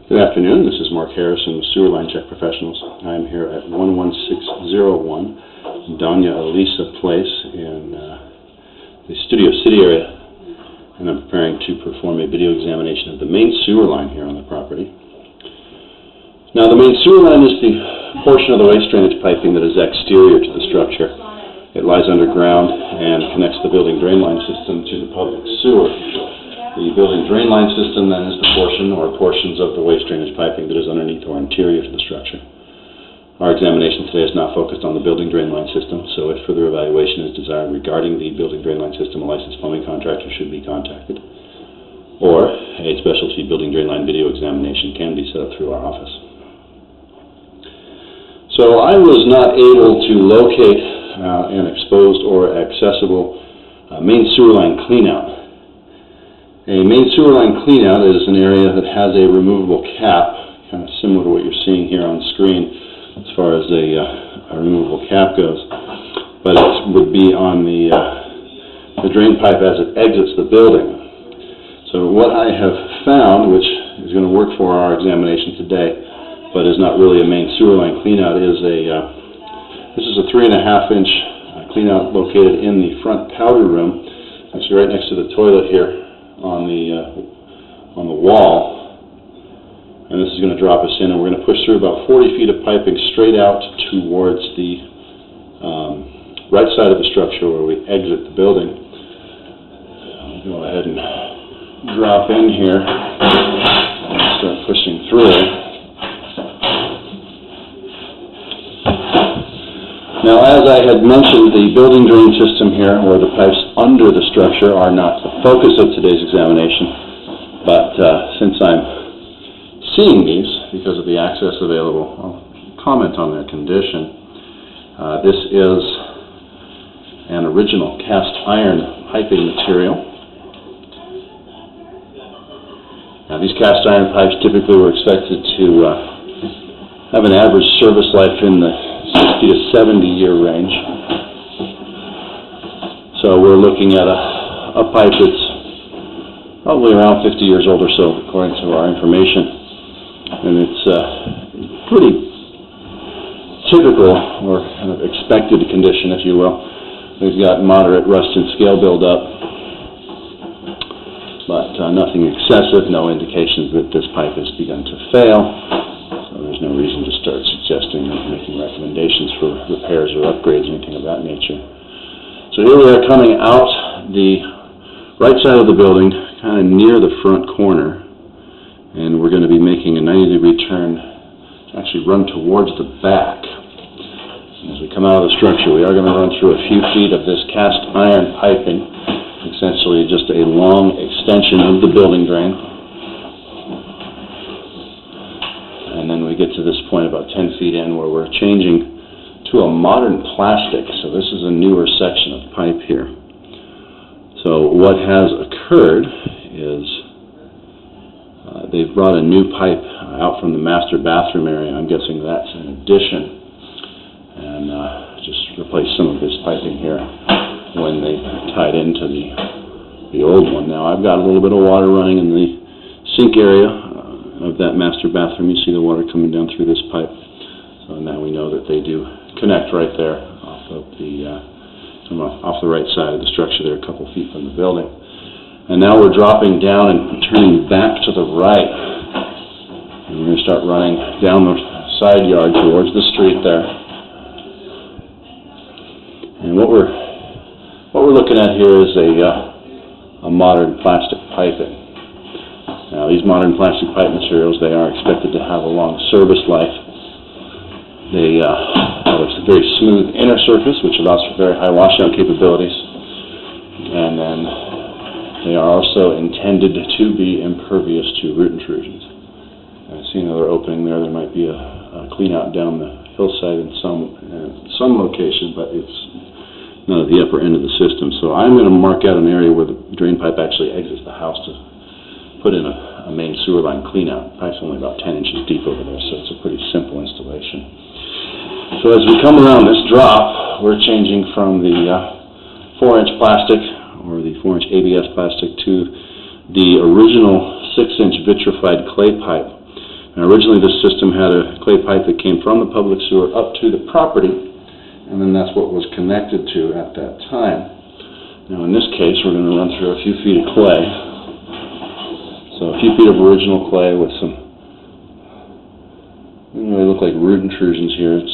Good afternoon. This is Mark Harrison with Sewer Line Check Professionals. I'm here at 11601 Dona Alilcia Pl in the Studio City area, and I'm preparing to perform a video examination of the main sewer line here on the property. Now, the main sewer line is the portion of the waste drainage piping that is exterior to the structure. It lies underground and connects the building drain line system to the public sewer. The building drain line system then is the portion or portions of the waste drainage piping that is underneath or interior to the structure. Our examination today is not focused on the building drain line system, so if further evaluation is desired regarding the building drain line system, a licensed plumbing contractor should be contacted, or a specialty building drain line video examination can be set up through our office. So I was not able to locate an exposed or accessible main sewer line cleanout. A main sewer line cleanout is an area that has a removable cap, kind of similar to what you're seeing here on screen as far as a removable cap goes, but it would be on the drain pipe as it exits the building. So what I have found, which is going to work for our examination today, but is not really a main sewer line cleanout, is this is a 3.5-inch cleanout located in the front powder room, actually right next to the toilet here on the wall. And this is going to drop us in, and we're going to push through about 40 feet of piping straight out towards the right side of the structure where we exit the building. I'll go ahead and drop in here and start pushing through. Now, as I had mentioned, the building drain system here, or the pipes under the structure, are not the focus of today's examination, but since I'm seeing these because of the access available, I'll comment on their condition. This is an original cast iron piping material. Now, these cast iron pipes typically were expected to have an average service life in the 60 to 70-year range. So we're looking at a pipe that's probably around 50 years old or so, according to our information. And it's pretty typical, or kind of expected condition, if you will. We've got moderate rust and scale buildup, but nothing excessive, no indications that this pipe has begun to fail. So there's no reason to start suggesting or making recommendations for repairs or upgrades, anything of that nature. So here we are coming out the right side of the building, kind of near the front corner. And we're going to be making a 90-degree turn, actually run towards the back. And as we come out of the structure, we are going to run through a few feet of this cast iron piping, essentially just a long extension of the building drain. And then we get to this point about 10 feet in where we're changing to a modern plastic. So this is a newer section of pipe here. So what has occurred is they've brought a new pipe out from the master bathroom area. I'm guessing that's an addition, and just replaced some of this piping here when they tied into the old one. Now I've got a little bit of water running in the sink area of that master bathroom. You see the water coming down through this pipe. So now we know that they do connect right there off of off the right side of the structure there, a couple feet from the building. And now we're dropping down and turning back to the right. And we're going to start running down the side yard towards the street there. And what we're looking at here is a modern plastic piping. Now, these modern plastic pipe materials, they are expected to have a long service life. They have a very smooth inner surface, which allows for very high washout capabilities. And then they are also intended to be impervious to root intrusions. I see another opening there. There might be a clean out down the hillside in some location, but it's not at the upper end of the system. So I'm going to mark out an area where the drain pipe actually exits the house to put in a main sewer line clean out. The pipe's only about 10 inches deep over there, so it's a pretty simple installation. So as we come around this drop, we're changing from the 4-inch plastic, or the 4-inch ABS plastic, to the original 6-inch vitrified clay pipe. Now, originally this system had a clay pipe that came from the public sewer up to the property, and then that's what was connected to at that time. Now in this case, we're going to run through a few feet of clay. So a few feet of original clay with some, doesn't really look like root intrusions here. There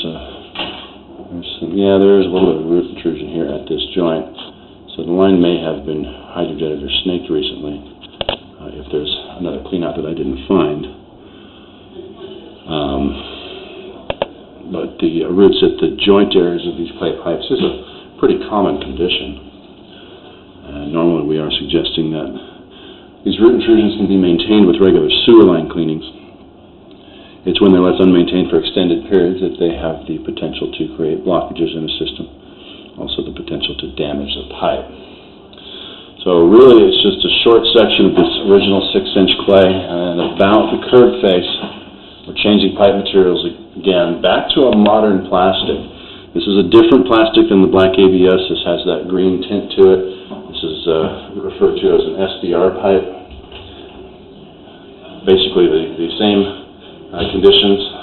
is a little bit of root intrusion here at this joint. So the line may have been hydrojetted or snaked recently, if there's another cleanout that I didn't find. But the roots at the joint areas of these clay pipes is a pretty common condition. Normally we are suggesting that these root intrusions can be maintained with regular sewer line cleanings. It's when they're left unmaintained for extended periods that they have the potential to create blockages in the system, also the potential to damage the pipe. So really it's just a short section of this original 6-inch clay, and about the curb face we're changing pipe materials again back to a modern plastic. This is a different plastic than the black ABS. This has that green tint to it. This is referred to as an SDR pipe. Basically the same conditions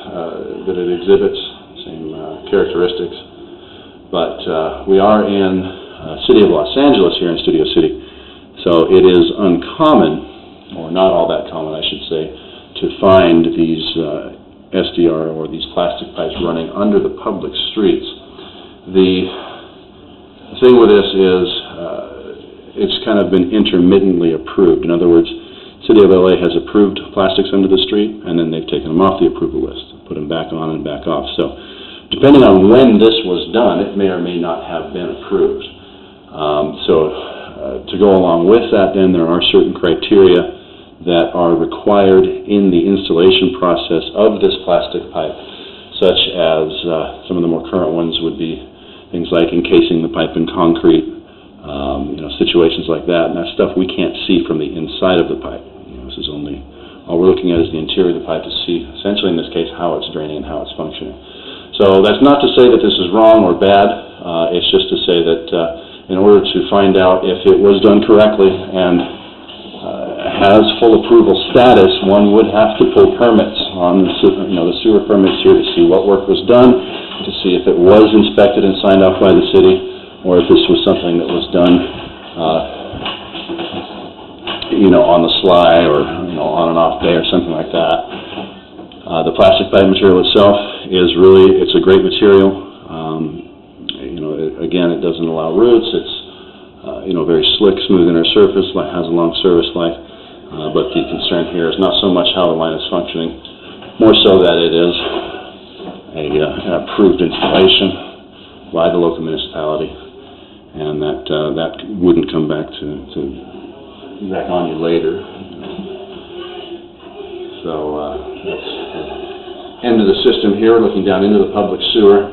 that it exhibits, same characteristics. But we are in the city of Los Angeles here in Studio City. So it is uncommon, or not all that common I should say, to find these SDR or these plastic pipes running under the public streets. The thing with this is it's kind of been intermittently approved. In other words, City of LA has approved plastics under the street, and then they've taken them off the approval list, put them back on and back off. So depending on when this was done, it may or may not have been approved. To go along with that, then, there are certain criteria that are required in the installation process of this plastic pipe, such as some of the more current ones would be things like encasing the pipe in concrete, situations like that. And that's stuff we can't see from the inside of the pipe. This is only, all we're looking at is the interior of the pipe to see, essentially in this case, how it's draining and how it's functioning. So that's not to say that this is wrong or bad. It's just to say that in order to find out if it was done correctly and has full approval status, one would have to pull permits on the sewer permits here to see what work was done, to see if it was inspected and signed off by the city, or if this was something that was done on the sly, or on and off day or something like that. The plastic pipe material itself is really, it's a great material. Again, it doesn't allow roots. It's very slick, smooth inner surface, has a long service life. But the concern here is not so much how the line is functioning, more so that it is an approved installation by the local municipality, and that wouldn't come back back on you later. So that's the end of the system here, looking down into the public sewer,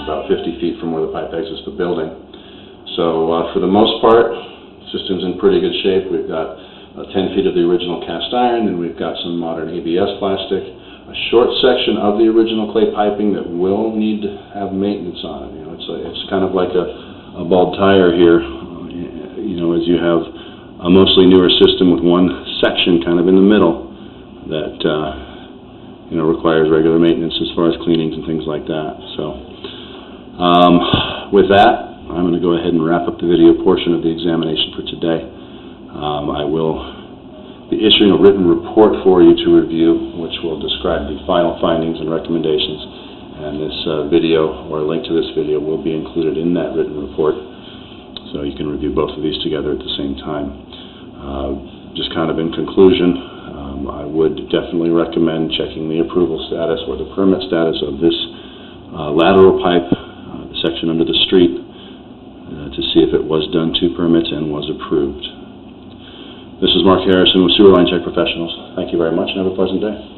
about 50 feet from where the pipe exits the building. So for the most part, the system's in pretty good shape. We've got 10 feet of the original cast iron, and we've got some modern ABS plastic, a short section of the original clay piping that will need to have maintenance on it. It's kind of like a bald tire here, as you have a mostly newer system with one section kind of in the middle that requires regular maintenance as far as cleanings and things like that. So with that, I'm going to go ahead and wrap up the video portion of the examination for today. I will be issuing a written report for you to review, which will describe the final findings and recommendations. And this video, or a link to this video, will be included in that written report, so you can review both of these together at the same time. Just kind of in conclusion, I would definitely recommend checking the approval status or the permit status of this lateral pipe, the section under the street, to see if it was done to permits and was approved. This is Mark Harrison with Sewer Line Check Professionals. Thank you very much and have a pleasant day.